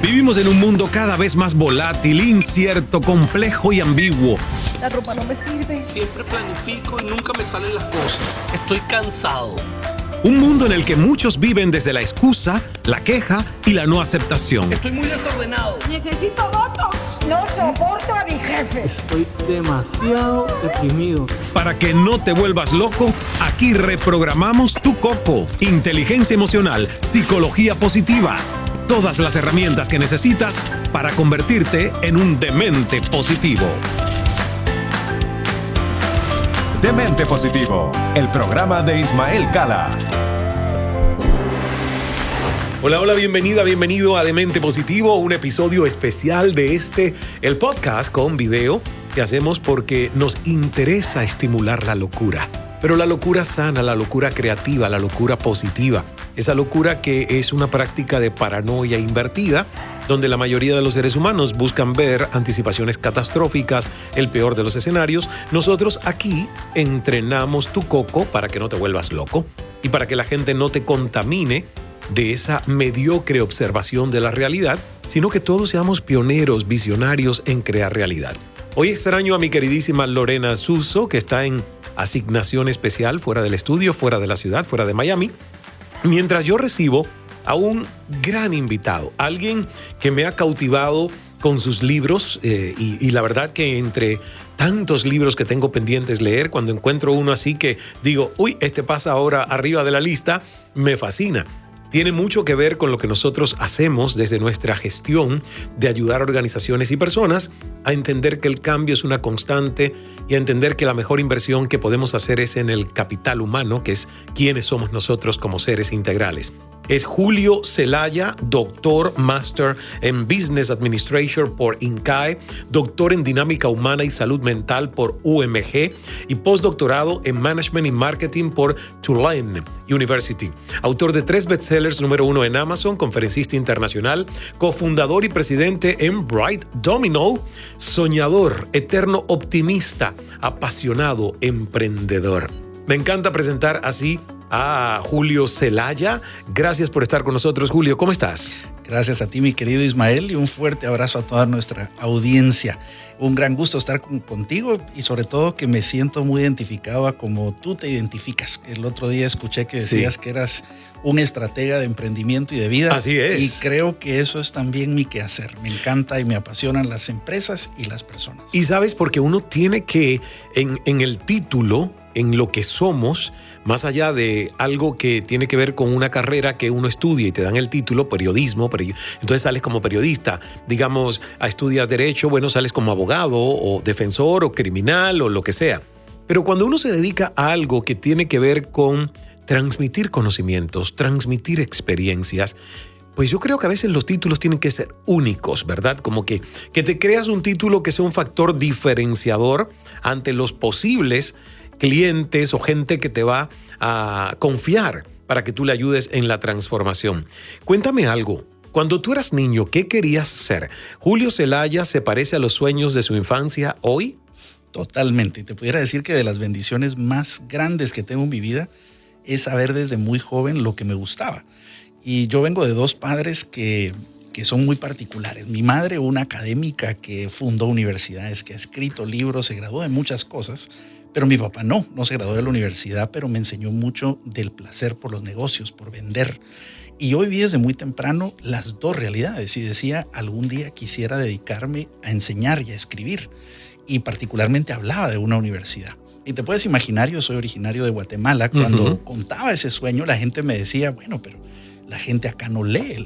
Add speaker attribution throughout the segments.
Speaker 1: Vivimos en un mundo cada vez más volátil, incierto, complejo y ambiguo.
Speaker 2: La ropa no me sirve.
Speaker 3: Siempre planifico y nunca me salen las cosas. Estoy cansado.
Speaker 1: Un mundo en el que muchos viven desde la excusa, la queja y la no aceptación.
Speaker 3: Estoy muy desordenado.
Speaker 2: Necesito votos. No soporto a mi jefe.
Speaker 4: Estoy demasiado deprimido.
Speaker 1: Para que no te vuelvas loco, aquí reprogramamos tu coco. Inteligencia emocional, psicología positiva. Todas las herramientas que necesitas para convertirte en un demente positivo.
Speaker 5: Demente Positivo, el programa de Ismael Cala.
Speaker 1: Hola, hola, bienvenida, bienvenido a Demente Positivo, un episodio especial de el podcast con video que hacemos porque nos interesa estimular la locura. Pero la locura sana, la locura creativa, la locura positiva. Esa locura que es una práctica de paranoia invertida, donde la mayoría de los seres humanos buscan ver anticipaciones catastróficas, el peor de los escenarios. Nosotros aquí entrenamos tu coco para que no te vuelvas loco y para que la gente no te contamine de esa mediocre observación de la realidad, sino que todos seamos pioneros, visionarios en crear realidad. Hoy extraño a mi queridísima Lorena Suso, que está en asignación especial fuera del estudio, fuera de la ciudad, fuera de Miami, mientras yo recibo a un gran invitado, alguien que me ha cautivado con sus libros y la verdad que entre tantos libros que tengo pendientes leer, cuando encuentro uno así que digo, uy, este pasa ahora arriba de la lista, me fascina. Tiene mucho que ver con lo que nosotros hacemos desde nuestra gestión de ayudar a organizaciones y personas a entender que el cambio es una constante y a entender que la mejor inversión que podemos hacer es en el capital humano, que es quiénes somos nosotros como seres integrales. Es Julio Zelaya, doctor, máster en Business Administration por INCAE, doctor en Dinámica Humana y Salud Mental por UMG y postdoctorado en Management y Marketing por Tulane University. Autor de 3 bestsellers número 1 en Amazon, conferencista internacional, cofundador y presidente en Bright Domino, soñador, eterno optimista, apasionado, emprendedor. Me encanta presentar así a Julio Zelaya. Gracias por estar con nosotros, Julio. ¿Cómo estás?
Speaker 6: Gracias a ti, mi querido Ismael, y un fuerte abrazo a toda nuestra audiencia. Un gran gusto estar contigo y sobre todo que me siento muy identificado a como tú te identificas. El otro día escuché que decías que eras un estratega de emprendimiento y de vida.
Speaker 1: Así es.
Speaker 6: Y creo que eso es también mi quehacer. Me encanta y me apasionan las empresas y las personas.
Speaker 1: Y sabes, porque uno tiene que, en el título, en lo que somos, más allá de algo que tiene que ver con una carrera que uno estudia y te dan el título, periodismo, entonces sales como periodista, digamos, estudias derecho, bueno, sales como abogado o defensor o criminal o lo que sea. Pero cuando uno se dedica a algo que tiene que ver con transmitir conocimientos, transmitir experiencias, pues yo creo que a veces los títulos tienen que ser únicos, ¿verdad? Como que te creas un título que sea un factor diferenciador ante los posibles clientes o gente que te va a confiar para que tú le ayudes en la transformación. Cuéntame algo. Cuando tú eras niño, ¿qué querías ser? ¿Julio Zelaya se parece a los sueños de su infancia hoy?
Speaker 6: Totalmente. Te pudiera decir que de las bendiciones más grandes que tengo en mi vida es saber desde muy joven lo que me gustaba. Y yo vengo de 2 padres que son muy particulares. Mi madre, una académica que fundó universidades, que ha escrito libros, se graduó de muchas cosas, pero mi papá no se graduó de la universidad, pero me enseñó mucho del placer por los negocios, por vender. Y yo viví desde muy temprano las 2 realidades y decía, algún día quisiera dedicarme a enseñar y a escribir. Y particularmente hablaba de una universidad. Y te puedes imaginar, yo soy originario de Guatemala, cuando contaba ese sueño, la gente me decía, bueno, pero la gente acá no lee,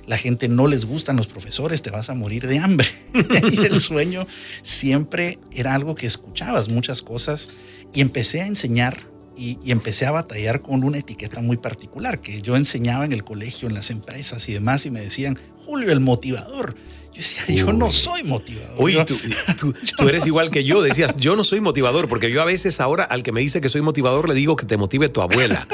Speaker 6: la gente no les gustan los profesores, te vas a morir de hambre. Y el sueño siempre era algo que escuchabas, muchas cosas, y empecé a enseñar y empecé a batallar con una etiqueta muy particular, que yo enseñaba en el colegio, en las empresas y demás, y me decían, Julio, el motivador. Yo decía, yo no soy motivador.
Speaker 1: Uy, tú eres igual que yo. Decías, yo no soy motivador, porque yo a veces ahora al que me dice que soy motivador le digo que te motive tu abuela.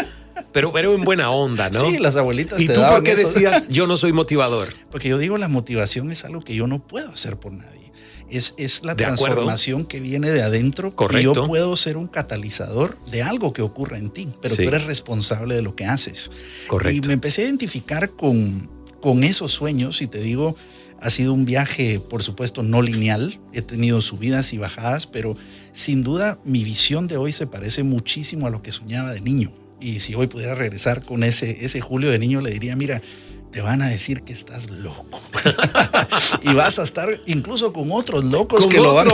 Speaker 1: Pero en buena onda, ¿no?
Speaker 6: Sí, las abuelitas
Speaker 1: te daban. ¿Y tú por qué decías, yo no soy motivador?
Speaker 6: Porque yo digo, la motivación es algo que yo no puedo hacer por nadie. Es la transformación que viene de adentro.
Speaker 1: Correcto.
Speaker 6: Y yo puedo ser un catalizador de algo que ocurra en ti, pero tú eres responsable de lo que haces.
Speaker 1: Correcto.
Speaker 6: Y me empecé a identificar con con esos sueños, y te digo, ha sido un viaje, por supuesto, no lineal. He tenido subidas y bajadas, pero sin duda mi visión de hoy se parece muchísimo a lo que soñaba de niño. Y si hoy pudiera regresar con ese Julio de niño, le diría, mira, te van a decir que estás loco. Y vas a estar incluso con otros locos
Speaker 1: con
Speaker 6: que lo van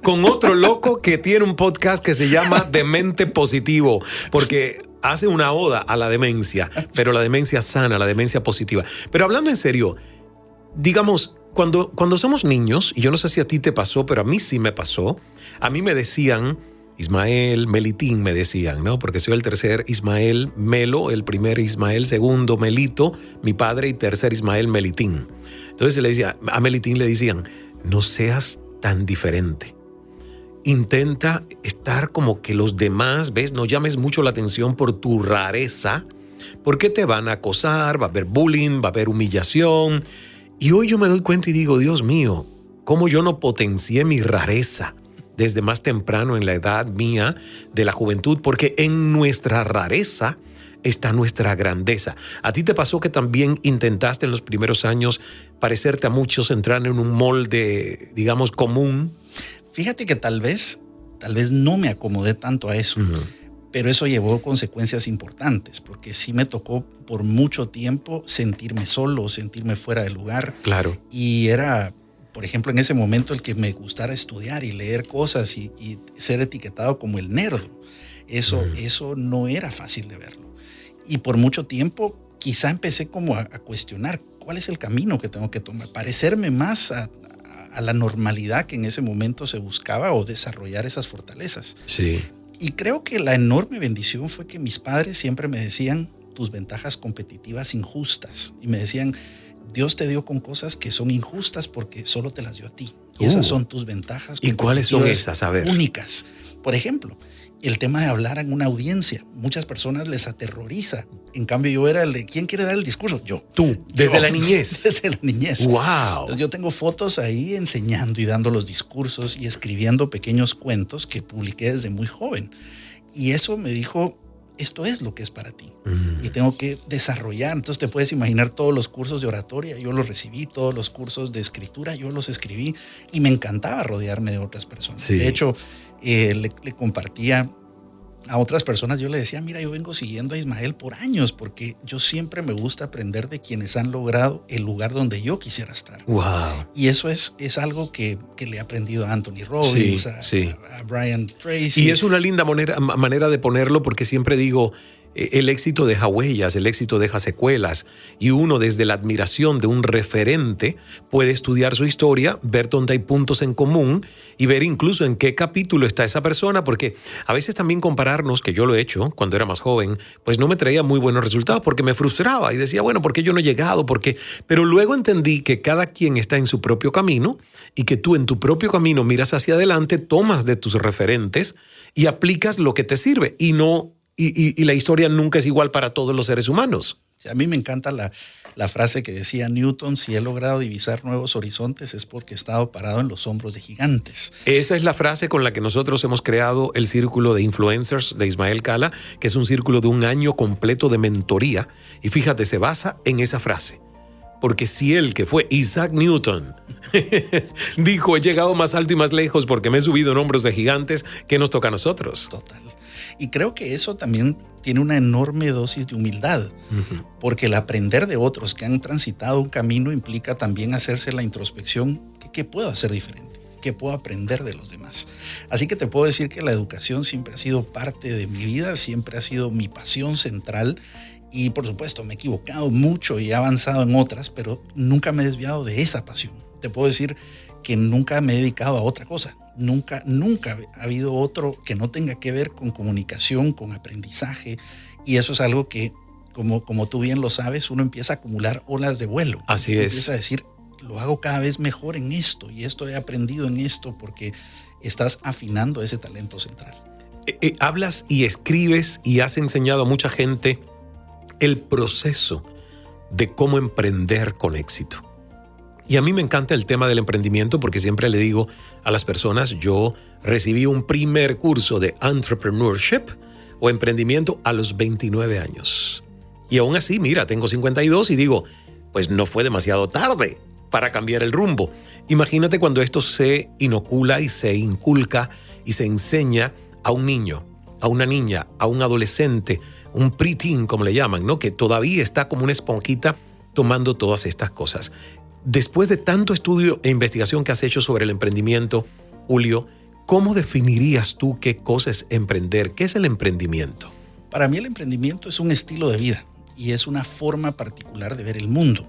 Speaker 1: con otro loco que tiene un podcast que se llama Demente Positivo, porque hace una oda a la demencia, pero la demencia sana, la demencia positiva. Pero hablando en serio, digamos, cuando somos niños, y yo no sé si a ti te pasó, pero a mí sí me pasó, a mí me decían Ismael, Melitín me decían, ¿no? Porque soy el tercer Ismael Melo, el primer Ismael, segundo Melito, mi padre, y tercer Ismael Melitín. Entonces le decía, a Melitín le decían, no seas tan diferente. Intenta estar como que los demás, ¿ves? No llames mucho la atención por tu rareza, porque te van a acosar, va a haber bullying, va a haber humillación. Y hoy yo me doy cuenta y digo, Dios mío, ¿cómo yo no potencié mi rareza desde más temprano en la edad mía de la juventud? Porque en nuestra rareza está nuestra grandeza. ¿A ti te pasó que también intentaste en los primeros años parecerte a muchos, entrar en un molde, digamos, común?
Speaker 6: Fíjate que tal vez no me acomodé tanto a eso, pero eso llevó consecuencias importantes, porque sí me tocó por mucho tiempo sentirme solo, sentirme fuera de lugar.
Speaker 1: Claro.
Speaker 6: Y era, por ejemplo, en ese momento el que me gustara estudiar y leer cosas y ser etiquetado como el nerdo. Eso no era fácil de verlo. Y por mucho tiempo quizá empecé como a cuestionar cuál es el camino que tengo que tomar, parecerme más a la normalidad que en ese momento se buscaba o desarrollar esas fortalezas.
Speaker 1: Sí.
Speaker 6: Y creo que la enorme bendición fue que mis padres siempre me decían tus ventajas competitivas injustas. Y me decían, Dios te dio con cosas que son injustas porque solo te las dio a ti. Y esas son tus ventajas competitivas.
Speaker 1: ¿Y cuáles son esas? A ver.
Speaker 6: Únicas. Por ejemplo, el tema de hablar en una audiencia. Muchas personas les aterroriza. En cambio, yo era el de, ¿quién quiere dar el discurso? Yo.
Speaker 1: Tú, desde la niñez.
Speaker 6: Desde la niñez.
Speaker 1: ¡Wow!
Speaker 6: Entonces, yo tengo fotos ahí enseñando y dando los discursos y escribiendo pequeños cuentos que publiqué desde muy joven. Y eso me dijo, esto es lo que es para ti. Y tengo que desarrollar. Entonces te puedes imaginar todos los cursos de oratoria, yo los recibí, todos los cursos de escritura, yo los escribí y me encantaba rodearme de otras personas.
Speaker 1: Sí.
Speaker 6: De hecho, le compartía a otras personas, yo le decía, mira, yo vengo siguiendo a Ismael por años porque yo siempre me gusta aprender de quienes han logrado el lugar donde yo quisiera estar.
Speaker 1: Wow.
Speaker 6: Y eso es algo que le he aprendido a Anthony Robbins, a Brian Tracy.
Speaker 1: Y es una linda manera de ponerlo, porque siempre digo, el éxito deja huellas, el éxito deja secuelas, y uno desde la admiración de un referente puede estudiar su historia, ver dónde hay puntos en común y ver incluso en qué capítulo está esa persona, porque a veces también compararnos, que yo lo he hecho cuando era más joven, pues no me traía muy buenos resultados porque me frustraba y decía, bueno, ¿por qué yo no he llegado? ¿Por qué? Pero luego entendí que cada quien está en su propio camino y que tú en tu propio camino miras hacia adelante, tomas de tus referentes y aplicas lo que te sirve, y no... Y la historia nunca es igual para todos los seres humanos.
Speaker 6: A mí me encanta la frase que decía Newton, si he logrado divisar nuevos horizontes es porque he estado parado en los hombros de gigantes.
Speaker 1: Esa es la frase con la que nosotros hemos creado el círculo de influencers de Ismael Cala, que es un círculo de 1 año completo de mentoría. Y fíjate, se basa en esa frase. Porque si él, que fue Isaac Newton, dijo, he llegado más alto y más lejos porque me he subido en hombros de gigantes, ¿qué nos toca a nosotros?
Speaker 6: Total. Y creo que eso también tiene una enorme dosis de humildad, porque el aprender de otros que han transitado un camino implica también hacerse la introspección, ¿qué puedo hacer diferente? ¿Qué puedo aprender de los demás? Así que te puedo decir que la educación siempre ha sido parte de mi vida, siempre ha sido mi pasión central. Y por supuesto me he equivocado mucho y he avanzado en otras, pero nunca me he desviado de esa pasión. Te puedo decir que nunca me he dedicado a otra cosa. Nunca ha habido otro que no tenga que ver con comunicación, con aprendizaje. Y eso es algo que, como tú bien lo sabes, uno empieza a acumular olas de vuelo.
Speaker 1: Así es.
Speaker 6: Empieza a decir, lo hago cada vez mejor en esto y esto he aprendido en esto, porque estás afinando ese talento central.
Speaker 1: Hablas y escribes y has enseñado a mucha gente el proceso de cómo emprender con éxito. Y a mí me encanta el tema del emprendimiento, porque siempre le digo a las personas, yo recibí un primer curso de entrepreneurship o emprendimiento a los 29 años. Y aún así, mira, tengo 52 y digo, pues no fue demasiado tarde para cambiar el rumbo. Imagínate cuando esto se inocula y se inculca y se enseña a un niño, a una niña, a un adolescente, un preteen, como le llaman, ¿no? Que todavía está como una esponjita tomando todas estas cosas. Después de tanto estudio e investigación que has hecho sobre el emprendimiento, Julio, ¿cómo definirías tú qué cosa es emprender? ¿Qué es el emprendimiento?
Speaker 6: Para mí el emprendimiento es un estilo de vida y es una forma particular de ver el mundo.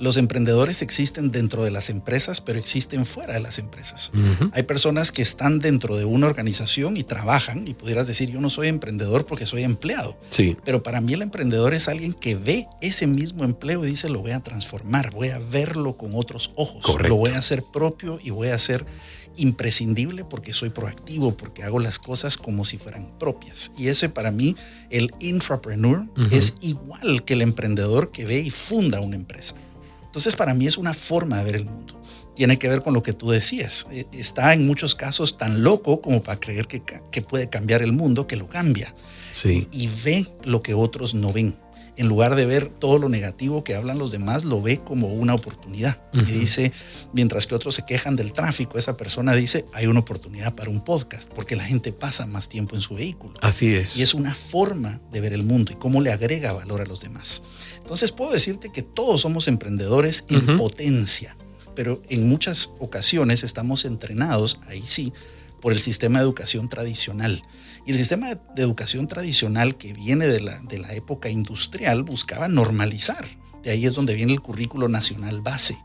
Speaker 6: Los emprendedores existen dentro de las empresas, pero existen fuera de las empresas. Uh-huh. Hay personas que están dentro de una organización y trabajan, y pudieras decir, yo no soy emprendedor porque soy empleado.
Speaker 1: Sí.
Speaker 6: Pero para mí el emprendedor es alguien que ve ese mismo empleo y dice, lo voy a transformar, voy a verlo con otros ojos.
Speaker 1: Correcto.
Speaker 6: Lo voy a hacer propio y voy a hacer imprescindible porque soy proactivo, porque hago las cosas como si fueran propias. Y ese para mí, el intrapreneur, uh-huh, es igual que el emprendedor que ve y funda una empresa. Entonces, para mí es una forma de ver el mundo. Tiene que ver con lo que tú decías. Está en muchos casos tan loco como para creer que puede cambiar el mundo, que lo cambia.
Speaker 1: Sí.
Speaker 6: Y ve lo que otros no ven. En lugar de ver todo lo negativo que hablan los demás, lo ve como una oportunidad. Uh-huh. Y dice, mientras que otros se quejan del tráfico, esa persona dice, hay una oportunidad para un podcast, porque la gente pasa más tiempo en su vehículo.
Speaker 1: Así es.
Speaker 6: Y es una forma de ver el mundo y cómo le agrega valor a los demás. Entonces puedo decirte que todos somos emprendedores en uh-huh, potencia, pero en muchas ocasiones estamos entrenados, ahí sí, por el sistema de educación tradicional. Y el sistema de educación tradicional que viene de la época industrial buscaba normalizar. De ahí es donde viene el currículo nacional base.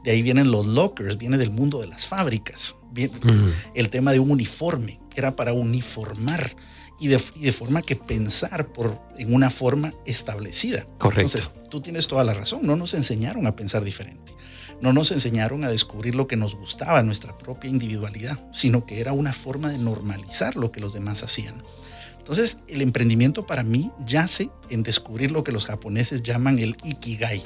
Speaker 6: De ahí vienen los lockers, viene del mundo de las fábricas. El tema de un uniforme, que era para uniformar y de forma que pensar en una forma establecida.
Speaker 1: Correcto.
Speaker 6: Entonces, tú tienes toda la razón. No nos enseñaron a pensar diferente. No nos enseñaron a descubrir lo que nos gustaba, nuestra propia individualidad, sino que era una forma de normalizar lo que los demás hacían. Entonces, el emprendimiento para mí yace en descubrir lo que los japoneses llaman el ikigai.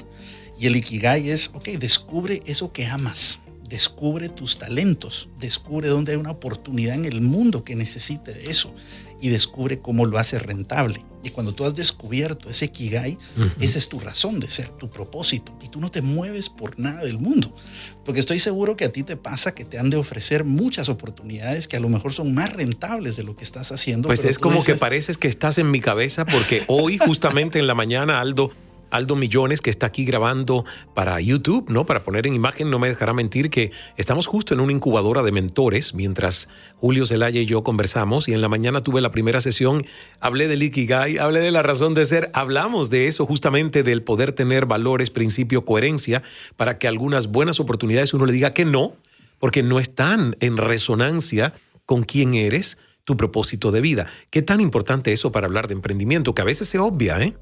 Speaker 6: Y el ikigai es, descubre eso que amas, descubre tus talentos, descubre dónde hay una oportunidad en el mundo que necesite de eso y descubre cómo lo hace rentable. Y cuando tú has descubierto ese ikigai, uh-huh, esa es tu razón de ser, tu propósito. Y tú no te mueves por nada del mundo. Porque estoy seguro que a ti te pasa que te han de ofrecer muchas oportunidades que a lo mejor son más rentables de lo que estás haciendo.
Speaker 1: Pues es como que pareces que estás en mi cabeza porque hoy justamente en la mañana Aldo Millones, que está aquí grabando para YouTube, ¿no? Para poner en imagen, no me dejará mentir que estamos justo en una incubadora de mentores mientras Julio Zelaya y yo conversamos, y en la mañana tuve la primera sesión, hablé del Ikigai, hablé de la razón de ser, hablamos de eso justamente, del poder tener valores, principio, coherencia, para que algunas buenas oportunidades uno le diga que no, porque no están en resonancia con quién eres, tu propósito de vida. ¿Qué tan importante eso para hablar de emprendimiento? Que a veces se obvia, ¿eh?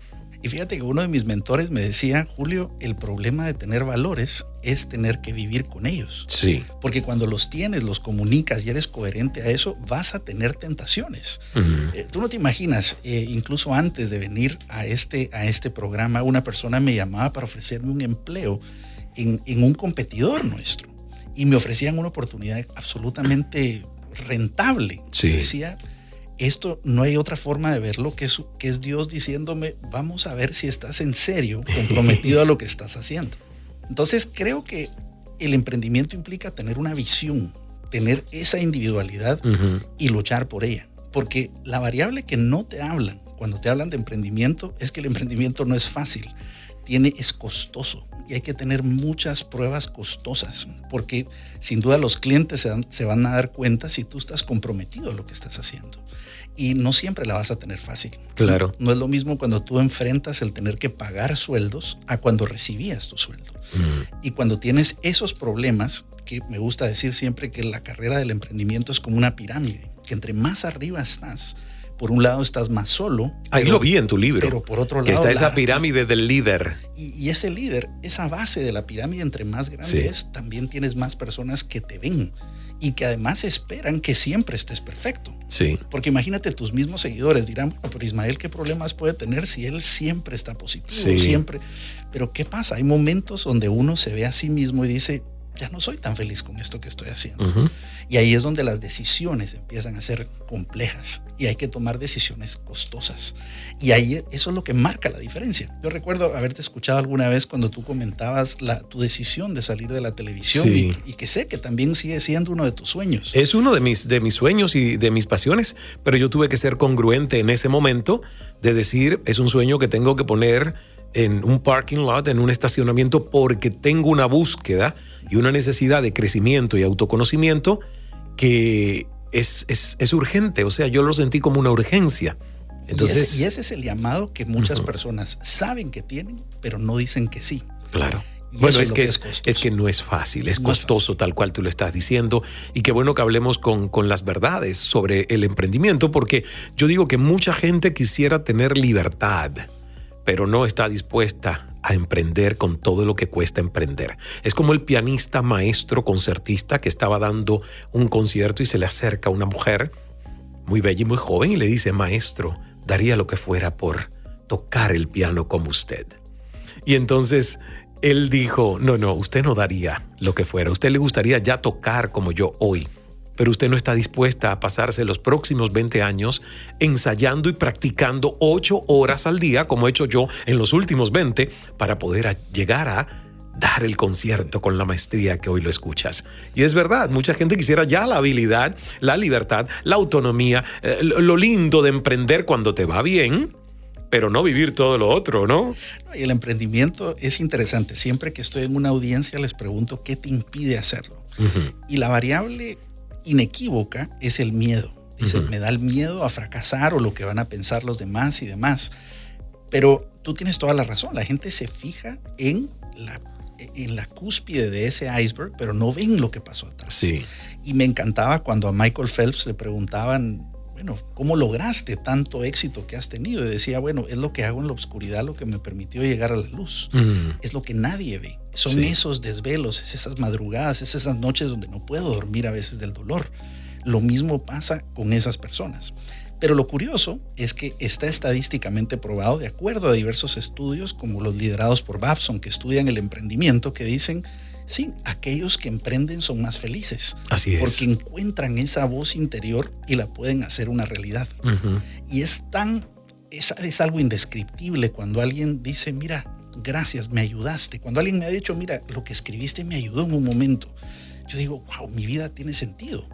Speaker 6: Y fíjate que uno de mis mentores me decía, Julio, el problema de tener valores es tener que vivir con ellos.
Speaker 1: Sí.
Speaker 6: Porque cuando los tienes, los comunicas y eres coherente a eso, vas a tener tentaciones. Uh-huh. Tú no te imaginas, incluso antes de venir a este programa, una persona me llamaba para ofrecerme un empleo en un competidor nuestro. Y me ofrecían una oportunidad absolutamente rentable.
Speaker 1: Sí.
Speaker 6: Me decía, esto no hay otra forma de verlo que es Dios diciéndome, vamos a ver si estás en serio comprometido a lo que estás haciendo. Entonces creo que el emprendimiento implica tener una visión, tener esa individualidad uh-huh, y luchar por ella. Porque la variable que no te hablan cuando te hablan de emprendimiento es que el emprendimiento no es fácil, es costoso. Y hay que tener muchas pruebas costosas, porque sin duda los clientes se van a dar cuenta si tú estás comprometido a lo que estás haciendo. Y no siempre la vas a tener fácil.
Speaker 1: Claro.
Speaker 6: No es lo mismo cuando tú enfrentas el tener que pagar sueldos a cuando recibías tu sueldo. Y cuando tienes esos problemas, que me gusta decir siempre que la carrera del emprendimiento es como una pirámide, que entre más arriba estás, por un lado estás más solo.
Speaker 1: Ahí lo vi en tu libro.
Speaker 6: Pero por otro lado,
Speaker 1: que está esa pirámide del líder.
Speaker 6: Y ese líder, esa base de la pirámide, entre más grande es, también tienes más personas que te ven y que además esperan que siempre estés perfecto.
Speaker 1: Sí.
Speaker 6: Porque imagínate, tus mismos seguidores dirán, bueno, pero Ismael, ¿qué problemas puede tener si él siempre está positivo? Siempre. Pero ¿qué pasa? Hay momentos donde uno se ve a sí mismo y dice, ya no soy tan feliz con esto que estoy haciendo. Uh-huh. Y ahí es donde las decisiones empiezan a ser complejas y hay que tomar decisiones costosas. Y ahí eso es lo que marca la diferencia. Yo recuerdo haberte escuchado alguna vez cuando tú comentabas tu decisión de salir de la televisión,
Speaker 1: sí,
Speaker 6: y que sé que también sigue siendo uno de tus sueños.
Speaker 1: Es uno de mis sueños y de mis pasiones, pero yo tuve que ser congruente en ese momento de decir, es un sueño que tengo que poner en un parking lot, en un estacionamiento, porque tengo una búsqueda y una necesidad de crecimiento y autoconocimiento que es urgente. O sea, yo lo sentí como una urgencia. Entonces,
Speaker 6: y ese es el llamado que muchas personas saben que tienen, pero no dicen que sí.
Speaker 1: Claro.
Speaker 6: Y
Speaker 1: bueno,
Speaker 6: es
Speaker 1: que no es fácil, es costoso, tal cual tú lo estás diciendo. Y qué bueno que hablemos con las verdades sobre el emprendimiento, porque yo digo que mucha gente quisiera tener libertad, pero no está dispuesta a emprender con todo lo que cuesta emprender. Es como el pianista maestro concertista que estaba dando un concierto y se le acerca una mujer muy bella y muy joven y le dice, maestro, daría lo que fuera por tocar el piano como usted. Y entonces él dijo, no, usted no daría lo que fuera. A usted le gustaría ya tocar como yo hoy, pero usted no está dispuesta a pasarse los próximos 20 años ensayando y practicando 8 horas al día, como he hecho yo en los últimos 20, para poder llegar a dar el concierto con la maestría que hoy lo escuchas. Y es verdad, mucha gente quisiera ya la habilidad, la libertad, la autonomía, lo lindo de emprender cuando te va bien, pero no vivir todo lo otro, ¿no?
Speaker 6: Y el emprendimiento es interesante. Siempre que estoy en una audiencia les pregunto qué te impide hacerlo. Y la variable inequívoca es el miedo. Dice, me da el miedo a fracasar o lo que van a pensar los demás y demás. Pero tú tienes toda la razón. La gente se fija en la cúspide de ese iceberg, pero no ven lo que pasó atrás.
Speaker 1: Sí.
Speaker 6: Y me encantaba cuando a Michael Phelps le preguntaban, bueno, ¿cómo lograste tanto éxito que has tenido? Y decía, bueno, es lo que hago en la oscuridad lo que me permitió llegar a la luz. Es lo que nadie ve. Son esos desvelos, es esas madrugadas, es esas noches donde no puedo dormir a veces del dolor. Lo mismo pasa con esas personas. Pero lo curioso es que está estadísticamente probado, de acuerdo a diversos estudios, como los liderados por Babson, que estudian el emprendimiento, que dicen, sí, aquellos que emprenden son más felices.
Speaker 1: Así es.
Speaker 6: Porque encuentran esa voz interior y la pueden hacer una realidad. Y es algo indescriptible cuando alguien dice, mira, gracias, me ayudaste. Cuando alguien me ha dicho, mira, lo que escribiste me ayudó en un momento. Yo digo, wow, mi vida tiene sentido.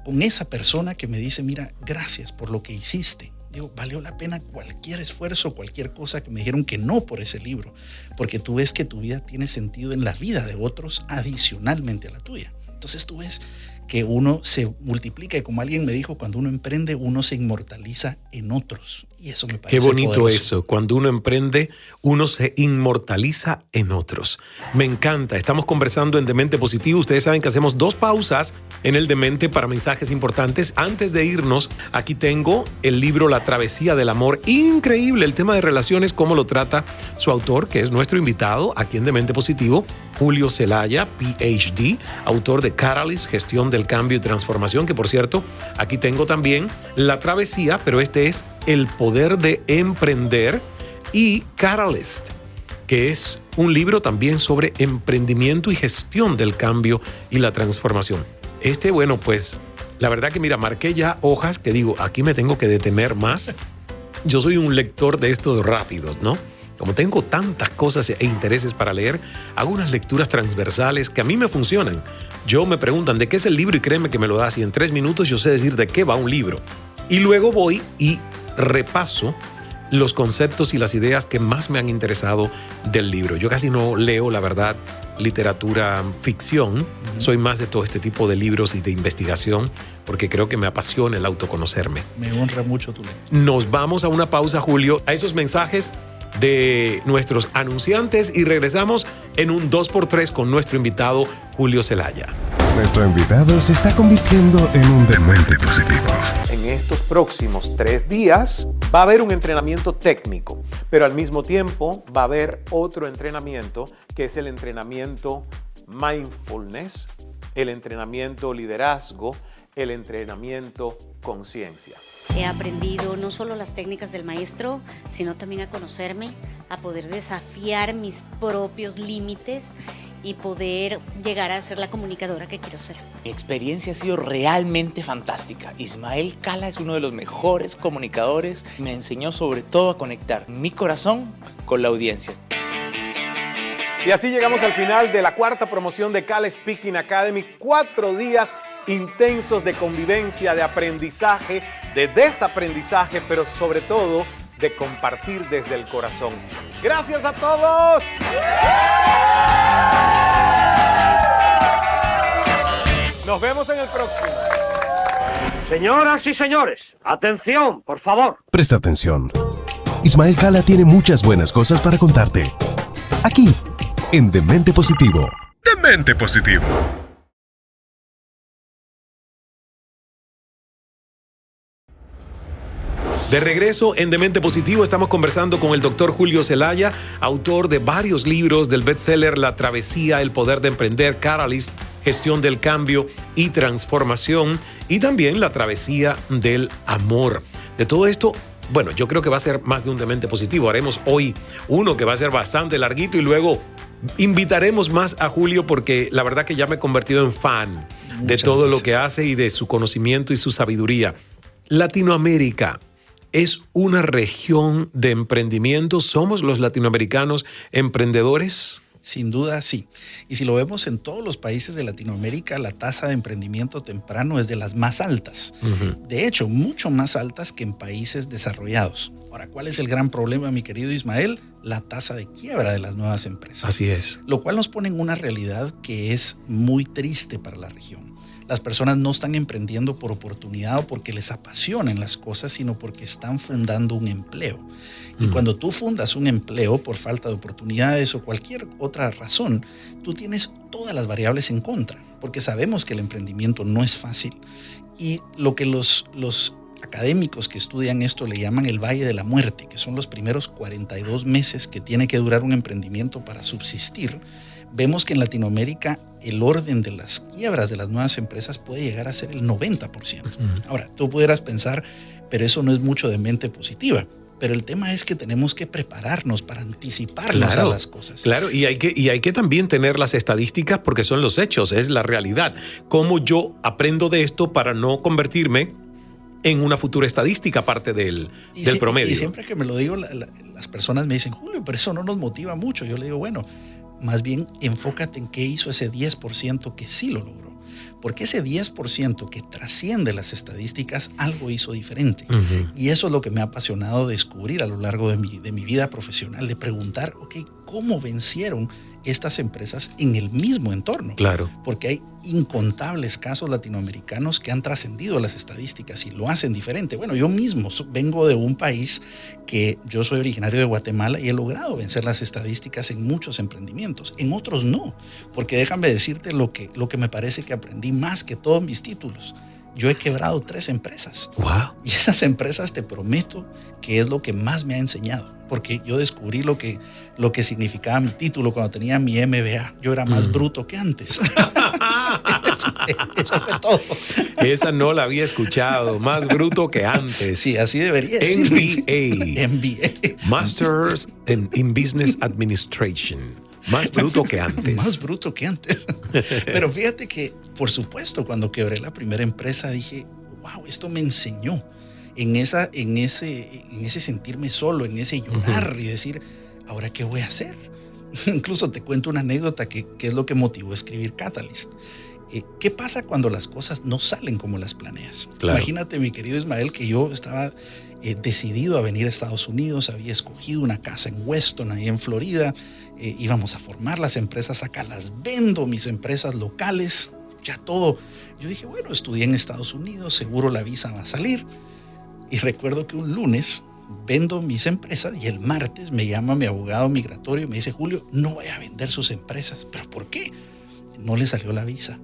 Speaker 6: Con esa persona que me dice, mira, gracias por lo que hiciste. Digo, valió la pena cualquier esfuerzo, cualquier cosa que me dijeron que no por ese libro. Porque tú ves que tu vida tiene sentido en la vida de otros adicionalmente a la tuya. Entonces tú ves que uno se multiplica y como alguien me dijo, cuando uno emprende, uno se inmortaliza en otros. Y eso me parece
Speaker 1: qué bonito
Speaker 6: poderoso.
Speaker 1: eso. Cuando uno emprende, uno se inmortaliza en otros. Me encanta. Estamos conversando en Demente Positivo. Ustedes saben que hacemos 2 pausas en el Demente para mensajes importantes. Antes de irnos, aquí tengo el libro La Travesía del Amor. Increíble el tema de relaciones, cómo lo trata su autor, que es nuestro invitado aquí en Demente Positivo, Julio Zelaya, PhD, autor de Catalyst, Gestión del Cambio y Transformación, que por cierto, aquí tengo también La Travesía, pero este es El Poder de Emprender, y Catalyst, que es un libro también sobre emprendimiento y gestión del cambio y la transformación. Bueno, pues la verdad que mira, marqué ya hojas que digo, aquí me tengo que detener más. Yo soy un lector de estos rápidos, ¿no? Como tengo tantas cosas e intereses para leer, hago unas lecturas transversales que a mí me funcionan. Yo me preguntan de qué es el libro y créeme que me lo das y en 3 minutos yo sé decir de qué va un libro. Y luego voy y repaso los conceptos y las ideas que más me han interesado del libro. Yo casi no leo, la verdad, literatura ficción. Soy más de todo este tipo de libros y de investigación porque creo que me apasiona el autoconocerme.
Speaker 6: Me honra mucho tu lectura.
Speaker 1: Nos vamos a una pausa, Julio, a esos mensajes de nuestros anunciantes y regresamos en un 2x3 con nuestro invitado Julio Zelaya.
Speaker 5: Nuestro invitado se está convirtiendo en un demente positivo.
Speaker 1: En estos próximos 3 días va a haber un entrenamiento técnico, pero al mismo tiempo va a haber otro entrenamiento que es el entrenamiento mindfulness, el entrenamiento liderazgo, el entrenamiento conciencia.
Speaker 7: He aprendido no solo las técnicas del maestro, sino también a conocerme, a poder desafiar mis propios límites y poder llegar a ser la comunicadora que quiero ser.
Speaker 8: Mi experiencia ha sido realmente fantástica. Ismael Cala es uno de los mejores comunicadores. Me enseñó sobre todo a conectar mi corazón con la audiencia.
Speaker 1: Y así llegamos al final de la cuarta promoción de Cala Speaking Academy. 4 días intensos de convivencia, de aprendizaje, de desaprendizaje, pero sobre todo de compartir desde el corazón. ¡Gracias a todos! Nos vemos en el próximo.
Speaker 9: Señoras y señores, atención, por favor.
Speaker 5: Presta atención. Ismael Cala tiene muchas buenas cosas para contarte. Aquí, en Demente Positivo. Demente Positivo.
Speaker 1: De regreso en Demente Positivo estamos conversando con el doctor Julio Zelaya, autor de varios libros del bestseller La Travesía, El Poder de Emprender, Catalyst, Gestión del Cambio y Transformación, y también La Travesía del Amor. De todo esto, bueno, yo creo que va a ser más de un Demente Positivo. Haremos hoy uno que va a ser bastante larguito y luego invitaremos más a Julio porque la verdad que ya me he convertido en fan de todo lo que hace y de su conocimiento y su sabiduría. Latinoamérica es una región de emprendimiento. ¿Somos los latinoamericanos emprendedores?
Speaker 6: Sin duda, sí. Y si lo vemos en todos los países de Latinoamérica, la tasa de emprendimiento temprano es de las más altas. De hecho, mucho más altas que en países desarrollados. Ahora, ¿cuál es el gran problema, mi querido Ismael? La tasa de quiebra de las nuevas empresas.
Speaker 1: Así es.
Speaker 6: Lo cual nos pone en una realidad que es muy triste para la región. Las personas no están emprendiendo por oportunidad o porque les apasionan las cosas, sino porque están fundando un empleo. Y cuando tú fundas un empleo por falta de oportunidades o cualquier otra razón, tú tienes todas las variables en contra, porque sabemos que el emprendimiento no es fácil. Y lo que los académicos que estudian esto le llaman el Valle de la Muerte, que son los primeros 42 meses que tiene que durar un emprendimiento para subsistir. Vemos que en Latinoamérica el orden de las quiebras de las nuevas empresas puede llegar a ser el 90%. Ahora, tú pudieras pensar, pero eso no es mucho de mente positiva. Pero el tema es que tenemos que prepararnos para anticiparnos a las cosas.
Speaker 1: Claro, y hay que también tener las estadísticas porque son los hechos, es la realidad. ¿Cómo yo aprendo de esto para no convertirme en una futura estadística aparte del promedio?
Speaker 6: Y siempre que me lo digo, las personas me dicen, Julio, pero eso no nos motiva mucho. Yo le digo, bueno, más bien enfócate en qué hizo ese 10% que sí lo logró. Porque ese 10% que trasciende las estadísticas, algo hizo diferente. Y eso es lo que me ha apasionado descubrir a lo largo de mi vida profesional, de preguntar, ¿cómo vencieron estas empresas en el mismo entorno?
Speaker 1: Claro.
Speaker 6: Porque hay incontables casos latinoamericanos que han trascendido las estadísticas y lo hacen diferente. Bueno, yo mismo vengo de un país que yo soy originario de Guatemala y he logrado vencer las estadísticas en muchos emprendimientos. En otros no, porque déjame decirte lo que me parece que aprendí más que todos mis títulos. Yo he quebrado 3 empresas.
Speaker 1: Wow.
Speaker 6: Y esas empresas te prometo que es lo que más me ha enseñado. Porque yo descubrí lo que significaba mi título cuando tenía mi MBA. Yo era más bruto que antes. Eso fue todo.
Speaker 1: Esa no la había escuchado. Más bruto que antes.
Speaker 6: Sí, así debería ser.
Speaker 1: MBA. Masters in Business Administration. Más bruto que antes.
Speaker 6: Más bruto que antes. Pero fíjate que, por supuesto, cuando quebré la primera empresa dije, wow, esto me enseñó. En ese sentirme solo, en ese llorar y decir, ¿ahora qué voy a hacer? Incluso te cuento una anécdota que es lo que motivó a escribir Catalyst. ¿Qué pasa cuando las cosas no salen como las planeas?
Speaker 1: Claro.
Speaker 6: Imagínate, mi querido Ismael, que yo estaba decidido a venir a Estados Unidos, había escogido una casa en Weston, ahí en Florida, íbamos a formar las empresas acá, las vendo, mis empresas locales, ya todo. Yo dije, bueno, estudié en Estados Unidos, seguro la visa va a salir. Y recuerdo que un lunes vendo mis empresas y el martes me llama mi abogado migratorio y me dice, Julio, no voy a vender sus empresas. ¿Pero por qué? No le salió la visa.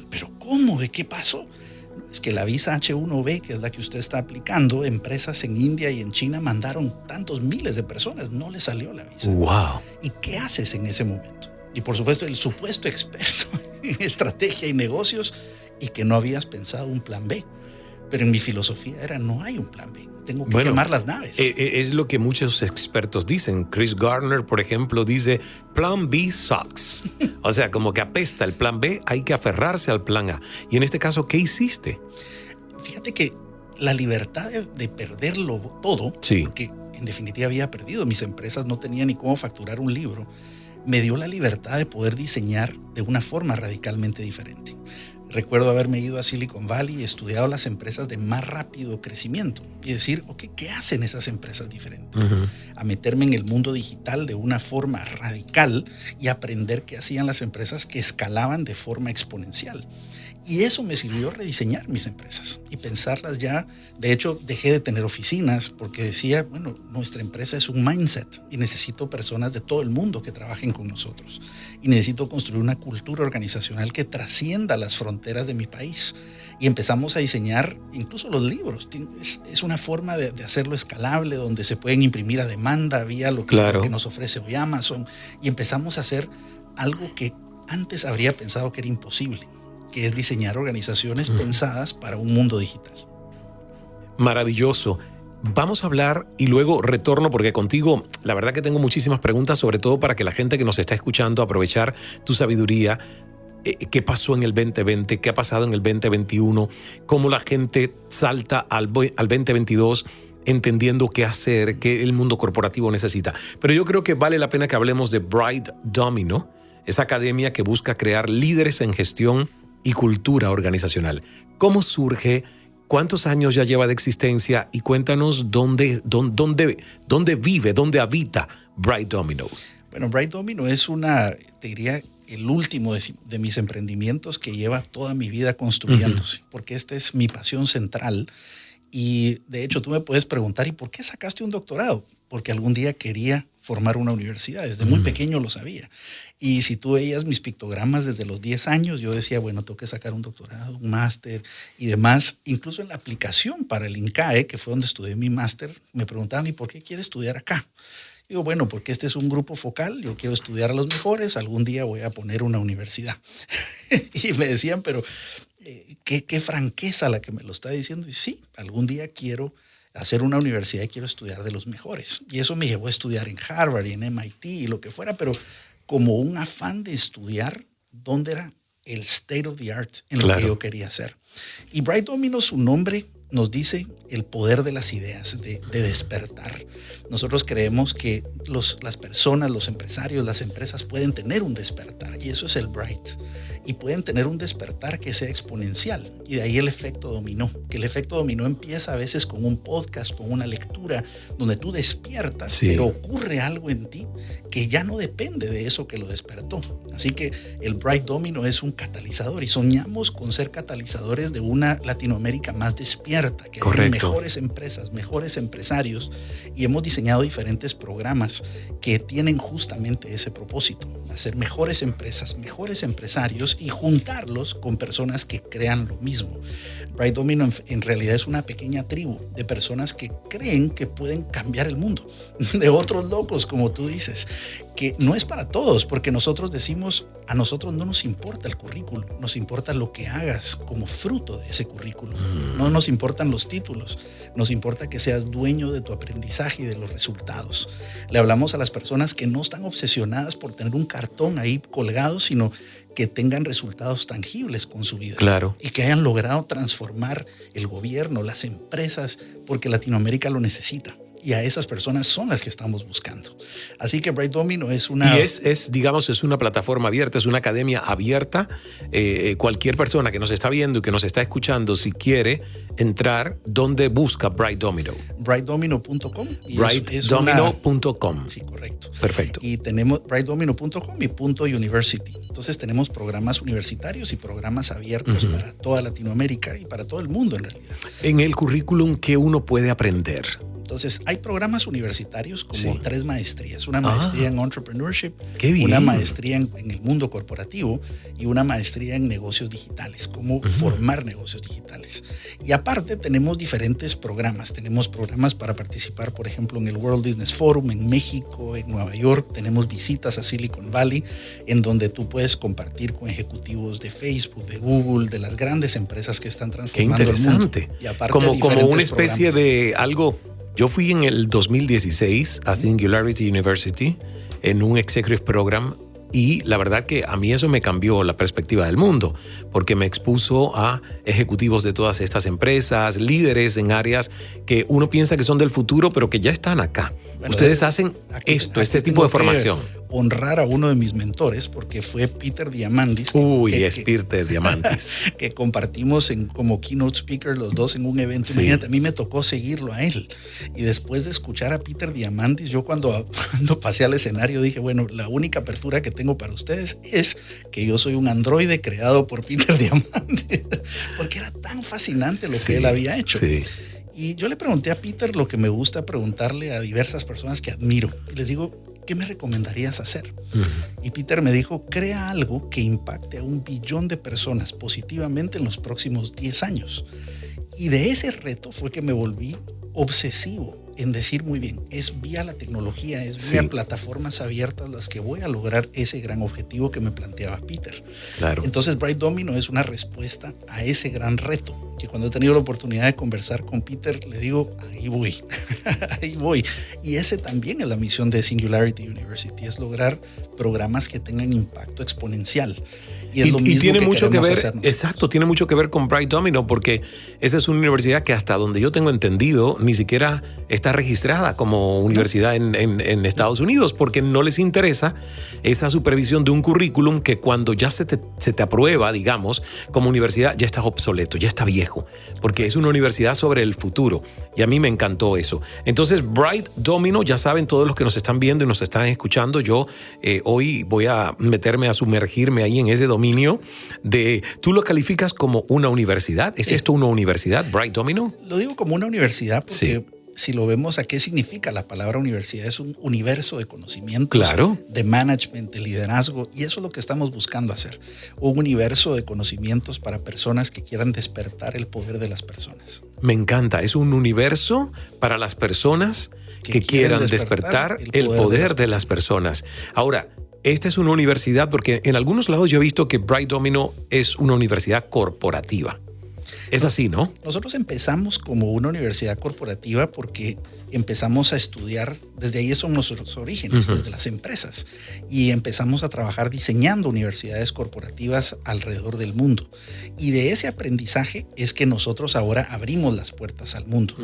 Speaker 6: ¿Pero cómo? ¿De qué pasó? Es que la visa H1B, que es la que usted está aplicando, empresas en India y en China mandaron tantos miles de personas, no le salió la visa.
Speaker 1: Wow.
Speaker 6: ¿Y qué haces en ese momento? Y por supuesto, el supuesto experto en estrategia y negocios y que no habías pensado un plan B. Pero en mi filosofía era, no hay un plan B. Tengo que quemar las naves.
Speaker 1: Es lo que muchos expertos dicen. Chris Gardner, por ejemplo, dice, plan B sucks. O sea, como que apesta el plan B, hay que aferrarse al plan A. Y en este caso, ¿qué hiciste?
Speaker 6: Fíjate que la libertad de perderlo todo,
Speaker 1: sí,
Speaker 6: porque en definitiva había perdido, mis empresas no tenían ni cómo facturar un libro, me dio la libertad de poder diseñar de una forma radicalmente diferente. Recuerdo haberme ido a Silicon Valley y estudiado las empresas de más rápido crecimiento y decir, ok, ¿qué hacen esas empresas diferentes? A meterme en el mundo digital de una forma radical y aprender qué hacían las empresas que escalaban de forma exponencial. Y eso me sirvió a rediseñar mis empresas y pensarlas ya. De hecho, dejé de tener oficinas porque decía, bueno, nuestra empresa es un mindset y necesito personas de todo el mundo que trabajen con nosotros. Y necesito construir una cultura organizacional que trascienda las fronteras de mi país. Y empezamos a diseñar incluso los libros. Es una forma de hacerlo escalable, donde se pueden imprimir a demanda vía lo que nos ofrece hoy Amazon. Y empezamos a hacer algo que antes habría pensado que era imposible, que es diseñar organizaciones pensadas para un mundo digital.
Speaker 1: Maravilloso. Vamos a hablar y luego retorno porque contigo la verdad que tengo muchísimas preguntas, sobre todo para que la gente que nos está escuchando aprovechar tu sabiduría. ¿Qué pasó en el 2020? ¿Qué ha pasado en el 2021? ¿Cómo la gente salta al 2022 entendiendo qué hacer, qué el mundo corporativo necesita? Pero yo creo que vale la pena que hablemos de Bright Domino, esa academia que busca crear líderes en gestión y cultura organizacional. ¿Cómo surge? ¿Cuántos años ya lleva de existencia? Y cuéntanos dónde vive, dónde habita Bright Domino.
Speaker 6: Bueno, Bright Domino es te diría, el último de mis emprendimientos que lleva toda mi vida construyéndose, porque esta es mi pasión central. Y de hecho tú me puedes preguntar, ¿y por qué sacaste un doctorado? Porque algún día quería formar una universidad, desde muy pequeño lo sabía. Y si tú veías mis pictogramas desde los 10 años, yo decía, bueno, tengo que sacar un doctorado, un máster y demás. Incluso en la aplicación para el INCAE, que fue donde estudié mi máster, me preguntaban, ¿y por qué quieres estudiar acá? Digo, bueno, porque este es un grupo focal, yo quiero estudiar a los mejores, algún día voy a poner una universidad. Y me decían, pero qué franqueza la que me lo está diciendo. Y sí, algún día quiero hacer una universidad y quiero estudiar de los mejores. Y eso me llevó a estudiar en Harvard y en MIT y lo que fuera, pero como un afán de estudiar dónde era el state of the art en lo que yo quería hacer. Y Bright Domino, su nombre nos dice el poder de las ideas, de despertar. Nosotros creemos que las personas, los empresarios, las empresas pueden tener un despertar y eso es el Bright. Y pueden tener un despertar que sea exponencial. Y de ahí el efecto dominó. Que el efecto dominó empieza a veces con un podcast, con una lectura, donde tú despiertas, pero ocurre algo en ti que ya no depende de eso que lo despertó. Así que el Bright Domino es un catalizador y soñamos con ser catalizadores de una Latinoamérica más despierta, que haya mejores empresas, mejores empresarios. Y hemos diseñado diferentes programas que tienen justamente ese propósito, hacer mejores empresas, mejores empresarios y juntarlos con personas que crean lo mismo. Bright Domino en realidad es una pequeña tribu de personas que creen que pueden cambiar el mundo, de otros locos, como tú dices, que no es para todos, porque nosotros decimos, a nosotros no nos importa el currículum, nos importa lo que hagas como fruto de ese currículum. No nos importan los títulos, nos importa que seas dueño de tu aprendizaje y de los resultados. Le hablamos a las personas que no están obsesionadas por tener un cartón ahí colgado, sino que tengan resultados tangibles con su vida. Y que hayan logrado transformar el gobierno, las empresas, porque Latinoamérica lo necesita. Y a esas personas son las que estamos buscando. Así que Bright Domino es una...
Speaker 1: Y digamos, es una plataforma abierta, es una academia abierta. Cualquier persona que nos está viendo y que nos está escuchando, si quiere entrar, ¿dónde busca Bright Domino?
Speaker 6: brightdomino.com.
Speaker 1: brightdomino.com.
Speaker 6: Sí, correcto.
Speaker 1: Perfecto.
Speaker 6: Y tenemos brightdomino.com y .university. Entonces tenemos programas universitarios y programas abiertos para toda Latinoamérica y para todo el mundo en realidad.
Speaker 1: En el currículum, ¿qué uno puede aprender?
Speaker 6: Entonces, hay programas universitarios como
Speaker 1: Sí.
Speaker 6: 3 maestrías. Una maestría en Entrepreneurship,
Speaker 1: Qué bien.
Speaker 6: una maestría en el mundo corporativo y una maestría en negocios digitales, cómo formar negocios digitales. Y aparte tenemos diferentes programas. Tenemos programas para participar, por ejemplo, en el World Business Forum en México, en Nueva York. Tenemos visitas a Silicon Valley, en donde tú puedes compartir con ejecutivos de Facebook, de Google, de las grandes empresas que están
Speaker 1: Qué
Speaker 6: transformando el mundo.
Speaker 1: interesante.
Speaker 6: Y aparte
Speaker 1: Como
Speaker 6: diferentes
Speaker 1: una especie
Speaker 6: programas.
Speaker 1: de algo. Yo fui en el 2016 a Singularity University en un executive program y la verdad que a mí eso me cambió la perspectiva del mundo porque me expuso a ejecutivos de todas estas empresas, líderes en áreas que uno piensa que son del futuro pero que ya están acá.
Speaker 6: Bueno,
Speaker 1: Ustedes hacen
Speaker 6: aquí
Speaker 1: este tipo
Speaker 6: tengo
Speaker 1: de formación.
Speaker 6: que honrar a uno de mis mentores porque fue Peter Diamandis.
Speaker 1: Uy,
Speaker 6: que-
Speaker 1: es Peter Diamandis.
Speaker 6: que compartimos como keynote speaker los dos en un evento.
Speaker 1: Sí.
Speaker 6: Imagínate, a mí me tocó seguirlo a él. Y después de escuchar a Peter Diamandis, yo cuando pasé al escenario dije, bueno, la única apertura que tengo para ustedes es que yo soy un androide creado por Peter Diamandis. Porque era tan fascinante lo que él había hecho.
Speaker 1: Sí.
Speaker 6: Y yo le pregunté a Peter lo que me gusta preguntarle a diversas personas que admiro. Y les digo, ¿qué me recomendarías hacer? Y Peter me dijo, crea algo que impacte a 1 billón de personas positivamente en los próximos 10 años. Y de ese reto fue que me volví obsesivo en decir, muy bien, es vía la tecnología, es vía plataformas abiertas las que voy a lograr ese gran objetivo que me planteaba Peter.
Speaker 1: Claro.
Speaker 6: Entonces Bright Domino es una respuesta a ese gran reto, que cuando he tenido la oportunidad de conversar con Peter, le digo, ahí voy, ahí voy. Y ese también es la misión de Singularity University, es lograr programas que tengan impacto exponencial. Y es lo mismo
Speaker 1: tiene
Speaker 6: que
Speaker 1: mucho que
Speaker 6: queremos
Speaker 1: ver,
Speaker 6: hacer nosotros.
Speaker 1: exacto, tiene mucho que ver con Bright Domino porque esa es una universidad que hasta donde yo tengo entendido ni siquiera está registrada como universidad en Estados Unidos porque no les interesa esa supervisión de un currículum que cuando ya se te aprueba, digamos, como universidad ya está obsoleto, ya está viejo, porque es una universidad sobre el futuro y a mí me encantó eso. Entonces Bright Domino, ya saben todos los que nos están viendo y nos están escuchando, yo hoy voy a meterme a sumergirme ahí en ese dominio de, ¿tú lo calificas como una universidad? ¿Es esto una universidad, Bright Domino?
Speaker 6: Lo digo como una universidad porque si lo vemos a qué significa la palabra universidad, es un universo de conocimientos,
Speaker 1: Claro.
Speaker 6: de management, de liderazgo, y eso es lo que estamos buscando hacer. Un universo de conocimientos para personas que quieran despertar el poder de las personas.
Speaker 1: Me encanta, es un universo para las personas que quieran despertar el poder de las personas. Ahora, esta es una universidad porque en algunos lados yo he visto que Bright Domino es una universidad corporativa. Es así, ¿no?
Speaker 6: Nosotros empezamos como una universidad corporativa porque empezamos a estudiar, desde ahí son nuestros orígenes, desde las empresas, y empezamos a trabajar diseñando universidades corporativas alrededor del mundo. Y de ese aprendizaje es que nosotros ahora abrimos las puertas al mundo.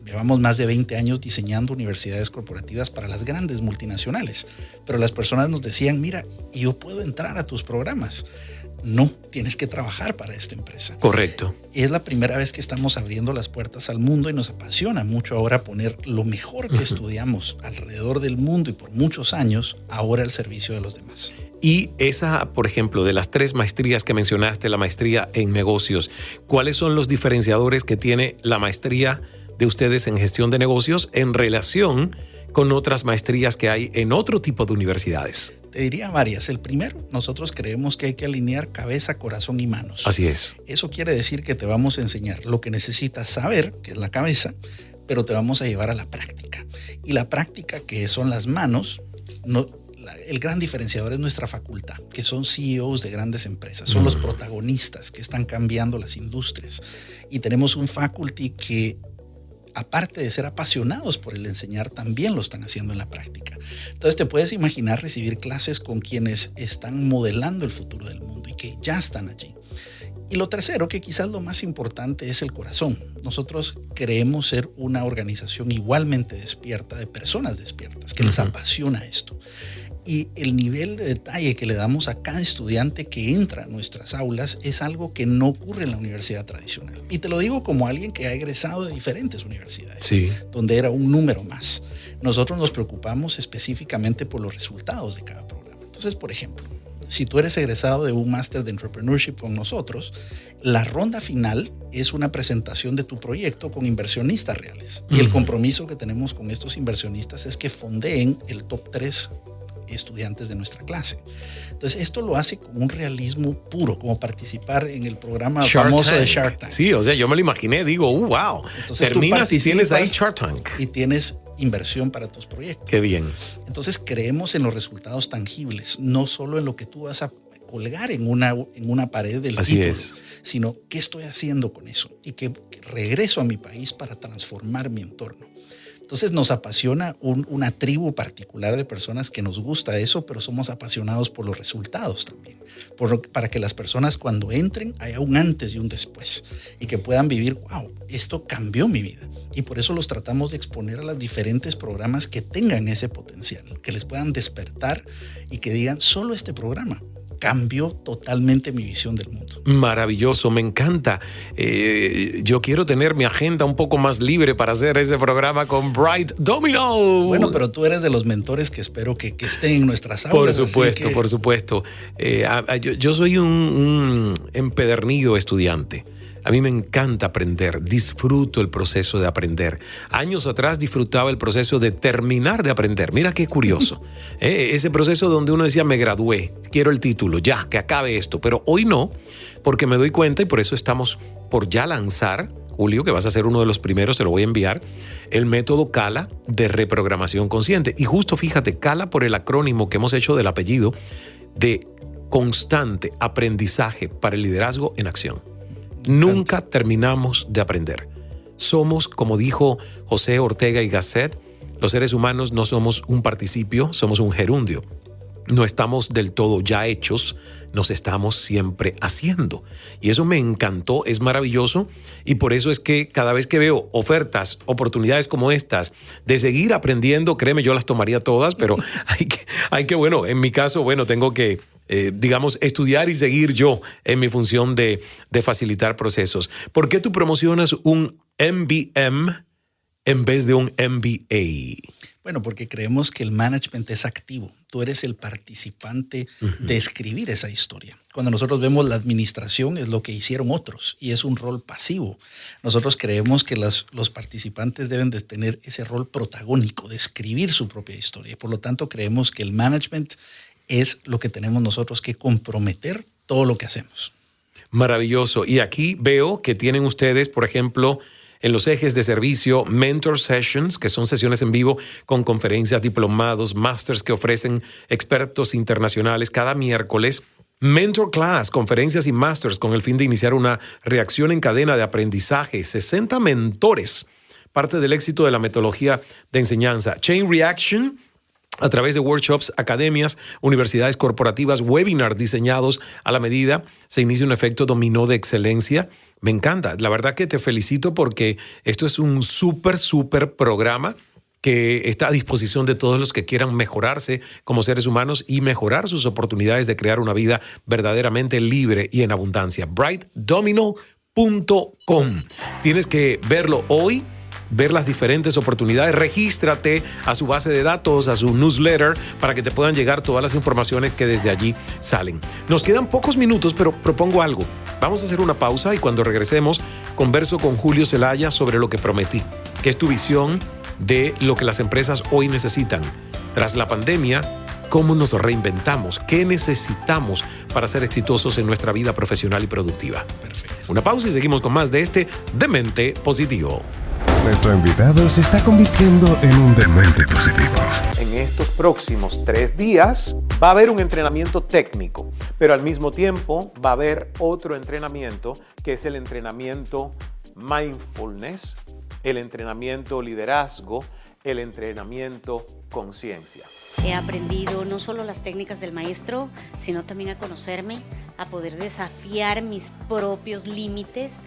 Speaker 6: Llevamos más de 20 años diseñando universidades corporativas para las grandes multinacionales, pero las personas nos decían, mira, yo puedo entrar a tus programas. No, tienes que trabajar para esta empresa.
Speaker 1: Correcto.
Speaker 6: Es la primera vez que estamos abriendo las puertas al mundo y nos apasiona mucho ahora poner lo mejor que estudiamos alrededor del mundo y por muchos años ahora al servicio de los demás.
Speaker 1: Y esa, por ejemplo, de las 3 maestrías que mencionaste, la maestría en negocios, ¿cuáles son los diferenciadores que tiene la maestría de ustedes en gestión de negocios en relación con otras maestrías que hay en otro tipo de universidades?
Speaker 6: Te diría varias. El primero, nosotros creemos que hay que alinear cabeza, corazón y manos.
Speaker 1: Así es.
Speaker 6: Eso quiere decir que te vamos a enseñar lo que necesitas saber, que es la cabeza, pero te vamos a llevar a la práctica. Y la práctica, que son las manos, el gran diferenciador es nuestra facultad, que son CEOs de grandes empresas, son los protagonistas que están cambiando las industrias. Y tenemos un faculty que, aparte de ser apasionados por el enseñar, también lo están haciendo en la práctica. Entonces te puedes imaginar recibir clases con quienes están modelando el futuro del mundo y que ya están allí. Y lo tercero, que quizás lo más importante, es el corazón. Nosotros creemos ser una organización igualmente despierta, de personas despiertas, que les apasiona esto. Y el nivel de detalle que le damos a cada estudiante que entra a nuestras aulas es algo que no ocurre en la universidad tradicional. Y te lo digo como alguien que ha egresado de diferentes universidades, donde era un número más. Nosotros nos preocupamos específicamente por los resultados de cada programa. Entonces, por ejemplo, si tú eres egresado de un máster de entrepreneurship con nosotros, la ronda final es una presentación de tu proyecto con inversionistas reales. Y el compromiso que tenemos con estos inversionistas es que fondeen el top 3 estudiantes de nuestra clase. Entonces, esto lo hace con un realismo puro, como participar en el programa famoso de Shark Tank.
Speaker 1: Sí, o sea, yo me lo imaginé, digo, wow.
Speaker 6: Entonces,
Speaker 1: terminas y tienes ahí Shark Tank.
Speaker 6: Y tienes inversión para tus proyectos.
Speaker 1: Qué bien.
Speaker 6: Entonces, creemos en los resultados tangibles, no solo en lo que tú vas a colgar en una pared del título, sino qué estoy haciendo con eso y que regreso a mi país para transformar mi entorno. Entonces nos apasiona una tribu particular de personas que nos gusta eso, pero somos apasionados por los resultados también. Para que las personas cuando entren haya un antes y un después y que puedan vivir, wow, esto cambió mi vida. Y por eso los tratamos de exponer a los diferentes programas que tengan ese potencial, que les puedan despertar y que digan, solo este programa cambió totalmente mi visión del mundo.
Speaker 1: Maravilloso, me encanta. Yo quiero tener mi agenda un poco más libre para hacer ese programa con Bright Domino.
Speaker 6: Bueno, pero tú eres de los mentores que espero que estén en nuestras aulas.
Speaker 1: Por supuesto. Yo soy un empedernido estudiante. A mí me encanta aprender, disfruto el proceso de aprender. Años atrás disfrutaba el proceso de terminar de aprender. Mira qué curioso. Ese proceso donde uno decía, me gradué, quiero el título, ya, que acabe esto. Pero hoy no, porque me doy cuenta y por eso estamos por ya lanzar, Julio, que vas a ser uno de los primeros, te lo voy a enviar, el método CALA de reprogramación consciente. Y justo fíjate, CALA por el acrónimo que hemos hecho del apellido de constante aprendizaje para el liderazgo en acción. Nunca terminamos de aprender. Somos, como dijo José Ortega y Gasset, los seres humanos no somos un participio, somos un gerundio. No estamos del todo ya hechos, nos estamos siempre haciendo. Y eso me encantó, es maravilloso. Y por eso es que cada vez que veo ofertas, oportunidades como estas, de seguir aprendiendo, créeme, yo las tomaría todas, pero hay que, bueno, en mi caso, bueno, tengo que, estudiar y seguir yo en mi función de facilitar procesos. ¿Por qué tú promocionas un MBM en vez de un MBA?
Speaker 6: Bueno, porque creemos que el management es activo. Tú eres el participante de escribir esa historia. Cuando nosotros vemos la administración es lo que hicieron otros y es un rol pasivo. Nosotros creemos que los participantes deben de tener ese rol protagónico de escribir su propia historia. Y por lo tanto creemos que el management es lo que tenemos nosotros que comprometer todo lo que hacemos.
Speaker 1: Maravilloso. Y aquí veo que tienen ustedes, por ejemplo, en los ejes de servicio, Mentor Sessions, que son sesiones en vivo con conferencias, diplomados, masters que ofrecen expertos internacionales cada miércoles. Mentor Class, conferencias y masters con el fin de iniciar una reacción en cadena de aprendizaje. 60 mentores, parte del éxito de la metodología de enseñanza. Chain Reaction, a través de workshops, academias, universidades corporativas, webinars diseñados a la medida, se inicia un efecto dominó de excelencia. Me encanta. La verdad que te felicito porque esto es un súper programa que está a disposición de todos los que quieran mejorarse como seres humanos y mejorar sus oportunidades de crear una vida verdaderamente libre y en abundancia. brightdomino.com. Tienes que verlo hoy, ver las diferentes oportunidades, regístrate a su base de datos, a su newsletter, para que te puedan llegar todas las informaciones que desde allí salen. Nos quedan pocos minutos, pero propongo algo. Vamos a hacer una pausa y cuando regresemos, converso con Julio Zelaya sobre lo que prometí, que es tu visión de lo que las empresas hoy necesitan. Tras la pandemia, ¿cómo nos reinventamos? ¿Qué necesitamos para ser exitosos en nuestra vida profesional y productiva? Perfecto. Una pausa y seguimos con más de este Demente Positivo.
Speaker 5: Nuestro invitado se está convirtiendo en un demente positivo.
Speaker 1: En estos próximos 3 días va a haber un entrenamiento técnico, pero al mismo tiempo va a haber otro entrenamiento que es el entrenamiento mindfulness, el entrenamiento liderazgo, el entrenamiento conciencia.
Speaker 7: He aprendido no solo las técnicas del maestro, sino también a conocerme, a poder desafiar mis propios límites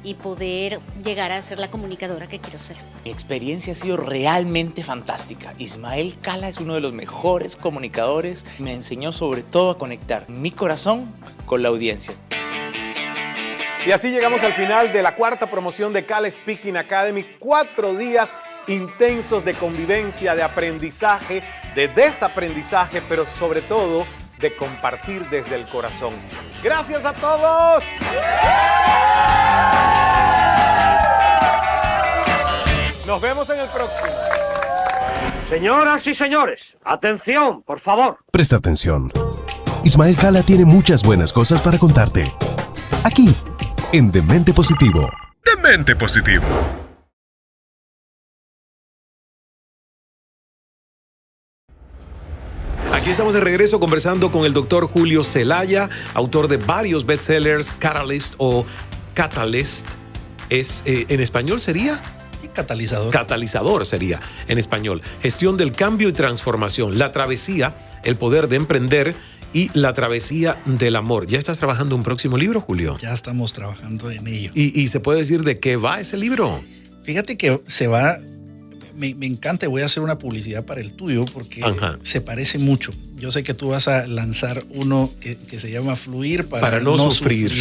Speaker 7: y poder llegar a ser la comunicadora que quiero ser.
Speaker 8: Mi experiencia ha sido realmente fantástica. Ismael Cala es uno de los mejores comunicadores. Me enseñó sobre todo a conectar mi corazón con la audiencia.
Speaker 1: Y así llegamos al final de la 4ª promoción de Cala Speaking Academy. 4 días intensos de convivencia, de aprendizaje, de desaprendizaje, pero sobre todo de compartir desde el corazón. ¡Gracias a todos! Nos vemos en el próximo.
Speaker 9: Señoras y señores, atención, por favor.
Speaker 5: Presta atención. Ismael Cala tiene muchas buenas cosas para contarte. Aquí, en Demente Positivo. Demente Positivo.
Speaker 1: Aquí estamos de regreso conversando con el doctor Julio Zelaya, autor de varios bestsellers, Catalyst o Catalyst. ¿En español sería?
Speaker 6: Catalizador.
Speaker 1: Catalizador sería en español. Gestión del cambio y transformación. La travesía, el poder de emprender y la travesía del amor. ¿Ya estás trabajando un próximo libro, Julio?
Speaker 6: Ya estamos trabajando en ello.
Speaker 1: ¿Y se puede decir de qué va ese libro?
Speaker 6: Fíjate que se va... Me encanta, voy a hacer una publicidad para el tuyo porque se parece mucho. Yo sé que tú vas a lanzar uno que se llama Fluir para no sufrir.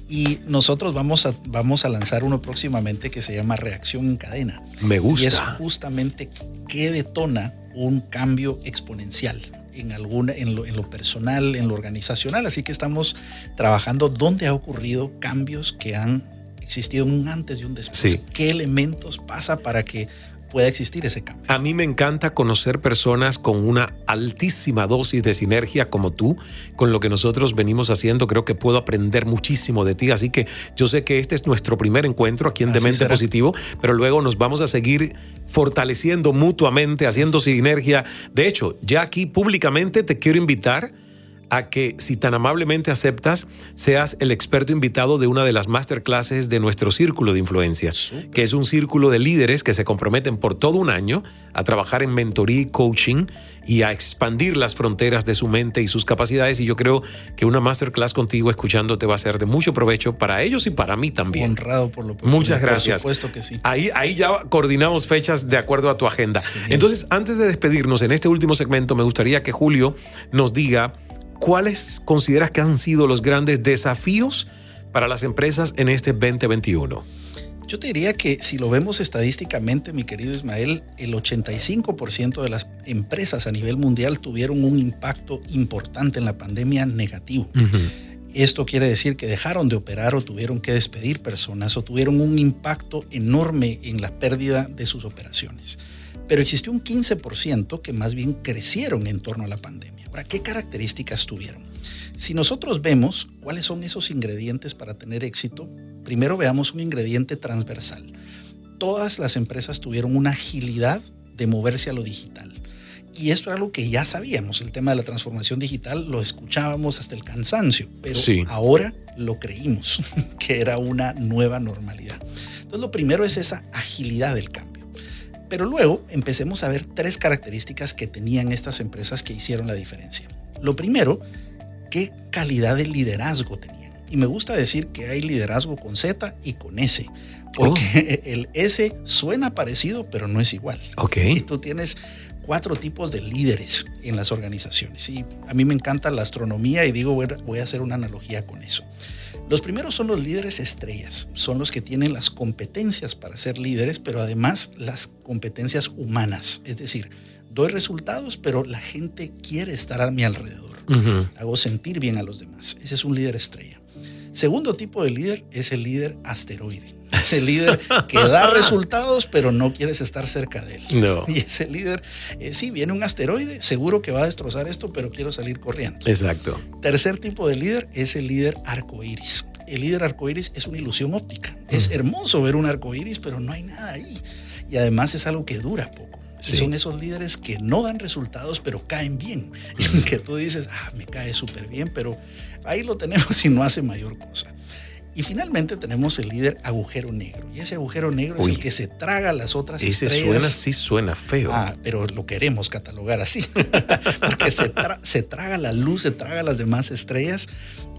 Speaker 6: Y nosotros vamos a lanzar uno próximamente que se llama Reacción en Cadena.
Speaker 1: Me gusta.
Speaker 6: Y es justamente qué detona un cambio exponencial en lo personal, en lo organizacional. Así que estamos trabajando dónde ha ocurrido cambios que han existido un antes y un después.
Speaker 1: Sí.
Speaker 6: ¿Qué elementos pasa para que pueda existir ese cambio?
Speaker 1: A mí me encanta conocer personas con una altísima dosis de sinergia como tú, con lo que nosotros venimos haciendo. Creo que puedo aprender muchísimo de ti, así que yo sé que este es nuestro primer encuentro aquí en Demente Positivo, pero luego nos vamos a seguir fortaleciendo mutuamente, haciendo sinergia. De hecho, ya aquí públicamente te quiero invitar a que, si tan amablemente aceptas, seas el experto invitado de una de las masterclasses de nuestro círculo de influencia, que es un círculo de líderes que se comprometen por todo un año a trabajar en mentoría y coaching y a expandir las fronteras de su mente y sus capacidades. Y yo creo que una masterclass contigo, escuchándote, va a ser de mucho provecho para ellos y para mí también.
Speaker 6: Honrado por lo oportunidad.
Speaker 1: Muchas gracias.
Speaker 6: Por supuesto que sí.
Speaker 1: Ahí ya coordinamos fechas de acuerdo a tu agenda. Genial. Entonces, antes de despedirnos en este último segmento, me gustaría que Julio nos diga ¿cuáles consideras que han sido los grandes desafíos para las empresas en este 2021?
Speaker 6: Yo te diría que si lo vemos estadísticamente, mi querido Ismael, el 85% de las empresas a nivel mundial tuvieron un impacto importante en la pandemia negativo. Esto quiere decir que dejaron de operar o tuvieron que despedir personas o tuvieron un impacto enorme en la pérdida de sus operaciones. Pero existió un 15% que más bien crecieron en torno a la pandemia. Ahora, ¿qué características tuvieron? Si nosotros vemos cuáles son esos ingredientes para tener éxito, primero veamos un ingrediente transversal. Todas las empresas tuvieron una agilidad de moverse a lo digital. Y esto es algo que ya sabíamos, el tema de la transformación digital lo escuchábamos hasta el cansancio, pero ahora lo creímos, que era una nueva normalidad. Entonces, lo primero es esa agilidad del cambio. Pero luego empecemos a ver tres características que tenían estas empresas que hicieron la diferencia. Lo primero, ¿qué calidad de liderazgo tenían? Y me gusta decir que hay liderazgo con Z y con S, porque el S suena parecido, pero no es igual. Y tú tienes 4 tipos de líderes en las organizaciones. Y a mí me encanta la astronomía y digo, voy a hacer una analogía con eso. Los primeros son los líderes estrellas, son los que tienen las competencias para ser líderes, pero además las competencias humanas. Es decir, doy resultados, pero la gente quiere estar a mi alrededor. Hago sentir bien a los demás. Ese es un líder estrella. Segundo tipo de líder es el líder asteroide. Es el líder que da resultados, pero no quieres estar cerca de él.
Speaker 1: No.
Speaker 6: Y ese líder, sí, viene un asteroide, seguro que va a destrozar esto, pero quiero salir corriendo.
Speaker 1: Exacto.
Speaker 6: Tercer tipo de líder es el líder arcoíris. El líder arcoíris es una ilusión óptica. Es hermoso ver un arcoíris, pero no hay nada ahí. Y además es algo que dura poco. Sí. Y son esos líderes que no dan resultados, pero caen bien. Y que tú dices, me cae súper bien, pero ahí lo tenemos y no hace mayor cosa. Y finalmente tenemos el líder agujero negro. Y ese agujero negro es el que se traga las otras estrellas.
Speaker 1: Ese suena feo.
Speaker 6: Pero lo queremos catalogar así. Porque se traga la luz, se traga las demás estrellas.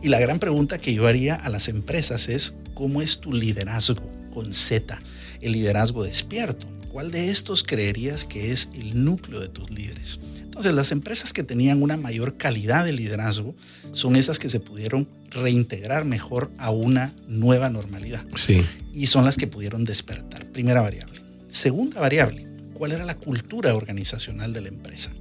Speaker 6: Y la gran pregunta que yo haría a las empresas es, ¿cómo es tu liderazgo con Z? El liderazgo despierto. ¿Cuál de estos creerías que es el núcleo de tus líderes? Entonces, las empresas que tenían una mayor calidad de liderazgo son esas que se pudieron reintegrar mejor a una nueva normalidad.
Speaker 1: Sí.
Speaker 6: Y son las que pudieron despertar. Primera variable. Segunda variable, ¿cuál era la cultura organizacional de la empresa?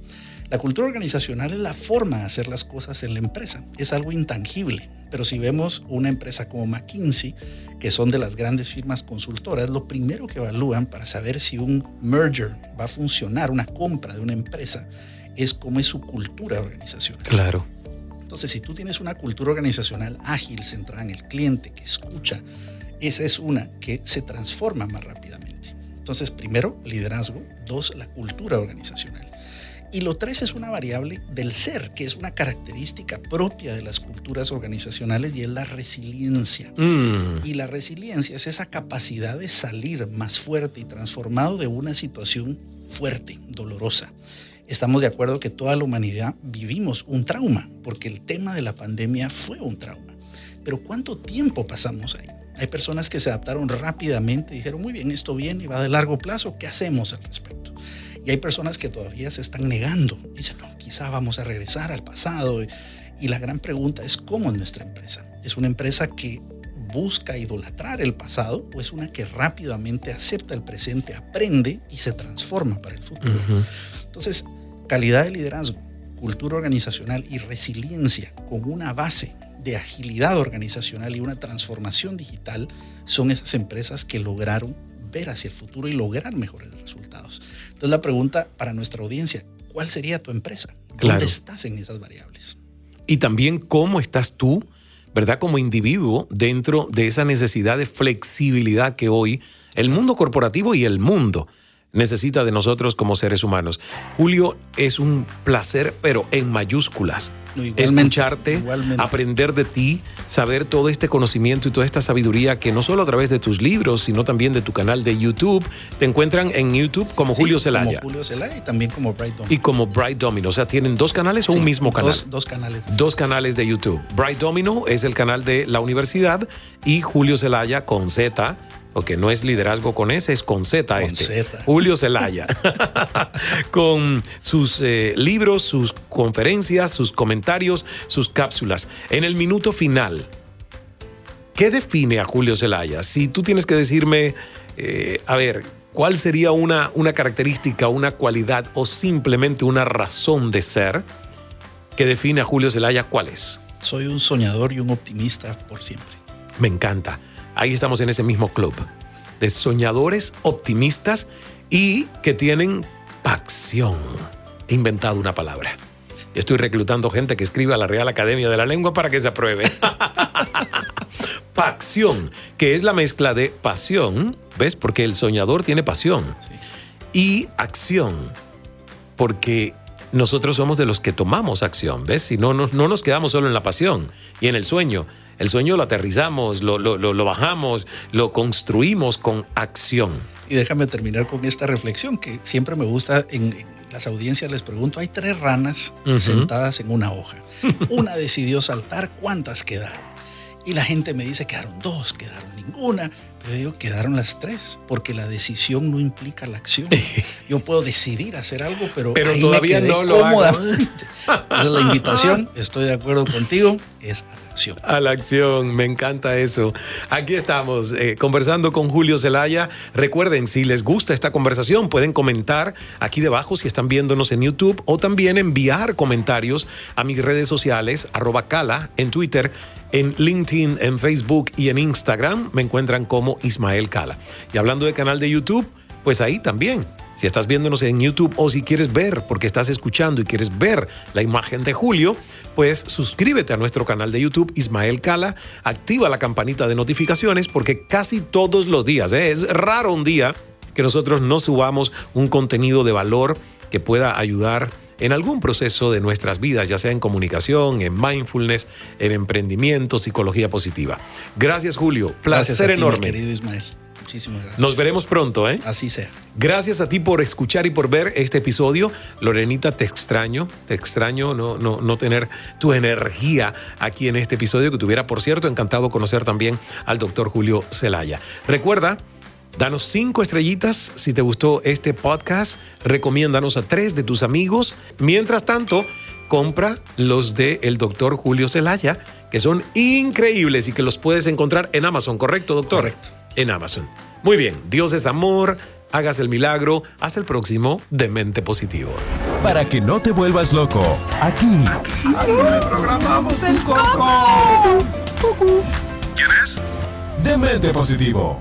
Speaker 6: La cultura organizacional es la forma de hacer las cosas en la empresa. Es algo intangible. Pero si vemos una empresa como McKinsey, que son de las grandes firmas consultoras, lo primero que evalúan para saber si un merger va a funcionar, una compra de una empresa, es cómo es su cultura organizacional.
Speaker 1: Claro.
Speaker 6: Entonces, si tú tienes una cultura organizacional ágil, centrada en el cliente, que escucha, esa es una que se transforma más rápidamente. Entonces, primero, liderazgo. 2, la cultura organizacional. Y lo 3 es una variable del ser, que es una característica propia de las culturas organizacionales, y es la resiliencia. Y la resiliencia es esa capacidad de salir más fuerte y transformado de una situación fuerte, dolorosa. Estamos de acuerdo que toda la humanidad vivimos un trauma, porque el tema de la pandemia fue un trauma. Pero ¿cuánto tiempo pasamos ahí? Hay personas que se adaptaron rápidamente y dijeron, muy bien, esto viene y va de largo plazo, ¿qué hacemos al respecto? Y hay personas que todavía se están negando. Dicen, no, quizá vamos a regresar al pasado. Y la gran pregunta es, ¿cómo es nuestra empresa? ¿Es una empresa que busca idolatrar el pasado o es una que rápidamente acepta el presente, aprende y se transforma para el futuro? Entonces, calidad de liderazgo, cultura organizacional y resiliencia con una base de agilidad organizacional y una transformación digital son esas empresas que lograron ver hacia el futuro y lograr mejores resultados. Entonces la pregunta para nuestra audiencia, ¿cuál sería tu empresa? ¿Dónde estás en esas variables?
Speaker 1: Y también cómo estás tú, ¿verdad? Como individuo dentro de esa necesidad de flexibilidad que hoy el mundo corporativo y el mundo necesita de nosotros como seres humanos. Julio, es un placer, pero en mayúsculas, escucharte, aprender de ti, saber todo este conocimiento y toda esta sabiduría que no solo a través de tus libros, sino también de tu canal de YouTube. Te encuentran en YouTube como Julio Zelaya.
Speaker 6: Como Julio Zelaya y también como Bright Domino.
Speaker 1: Y como Bright Domino. O sea, ¿tienen dos canales o un mismo canal?
Speaker 6: Dos canales.
Speaker 1: Dos canales de YouTube. Bright Domino es el canal de la universidad y Julio Zelaya con Z, porque no es liderazgo con S, es con Z Julio Zelaya. Con sus libros, sus conferencias, sus comentarios, sus cápsulas. En el minuto final, ¿qué define a Julio Zelaya? Si tú tienes que decirme, a ver, ¿cuál sería una característica, una cualidad o simplemente una razón de ser que define a Julio Zelaya? ¿Cuál es?
Speaker 6: Soy un soñador y un optimista por siempre.
Speaker 1: Me encanta. Ahí estamos en ese mismo club de soñadores, optimistas y que tienen pasión. He inventado una palabra. Estoy reclutando gente que escriba a la Real Academia de la Lengua para que se apruebe. Pasión, que es la mezcla de pasión, ¿ves? Porque el soñador tiene pasión. Sí. Y acción, porque nosotros somos de los que tomamos acción, ¿ves? Si no nos quedamos solo en la pasión y en el sueño. El sueño lo aterrizamos, lo bajamos, lo construimos con acción.
Speaker 6: Y déjame terminar con esta reflexión que siempre me gusta. En las audiencias les pregunto, hay 3 ranas sentadas en una hoja. Una decidió saltar, ¿cuántas quedaron? Y la gente me dice, quedaron 2, quedaron ninguna. Pero yo digo, quedaron las 3, porque la decisión no implica la acción. Yo puedo decidir hacer algo, pero ahí
Speaker 1: todavía
Speaker 6: me quedé
Speaker 1: no lo hago.
Speaker 6: Esa es la invitación, estoy de acuerdo contigo, es a la acción.
Speaker 1: A la acción, me encanta eso. Aquí estamos conversando con Julio Zelaya. Recuerden, si les gusta esta conversación, pueden comentar aquí debajo si están viéndonos en YouTube o también enviar comentarios a mis redes sociales, @Cala en Twitter, en LinkedIn, en Facebook y en Instagram. Me encuentran como Ismael Cala. Y hablando de canal de YouTube, pues ahí también. Si estás viéndonos en YouTube o si quieres ver, porque estás escuchando y quieres ver la imagen de Julio, pues suscríbete a nuestro canal de YouTube, Ismael Cala, activa la campanita de notificaciones porque casi todos los días, es raro un día que nosotros no subamos un contenido de valor que pueda ayudar en algún proceso de nuestras vidas, ya sea en comunicación, en mindfulness, en emprendimiento, psicología positiva. Gracias, Julio. Placer enorme.
Speaker 6: Mi querido Ismael. Muchísimas gracias.
Speaker 1: Nos veremos pronto, ¿eh?
Speaker 6: Así sea.
Speaker 1: Gracias a ti por escuchar y por ver este episodio. Lorenita, te extraño no tener tu energía aquí en este episodio que tuviera, por cierto, encantado conocer también al doctor Julio Zelaya. Recuerda, danos 5 estrellitas si te gustó este podcast. Recomiéndanos a 3 de tus amigos. Mientras tanto, compra los del doctor Julio Zelaya, que son increíbles y que los puedes encontrar en Amazon, ¿correcto, doctor?
Speaker 6: Correcto.
Speaker 1: En Amazon. Muy bien, Dios es amor, hagas el milagro. Hasta el próximo de Mente Positivo.
Speaker 5: para que no te vuelvas loco. Aquí
Speaker 3: Programamos el coco.
Speaker 5: ¿Quieres? Demente Positivo.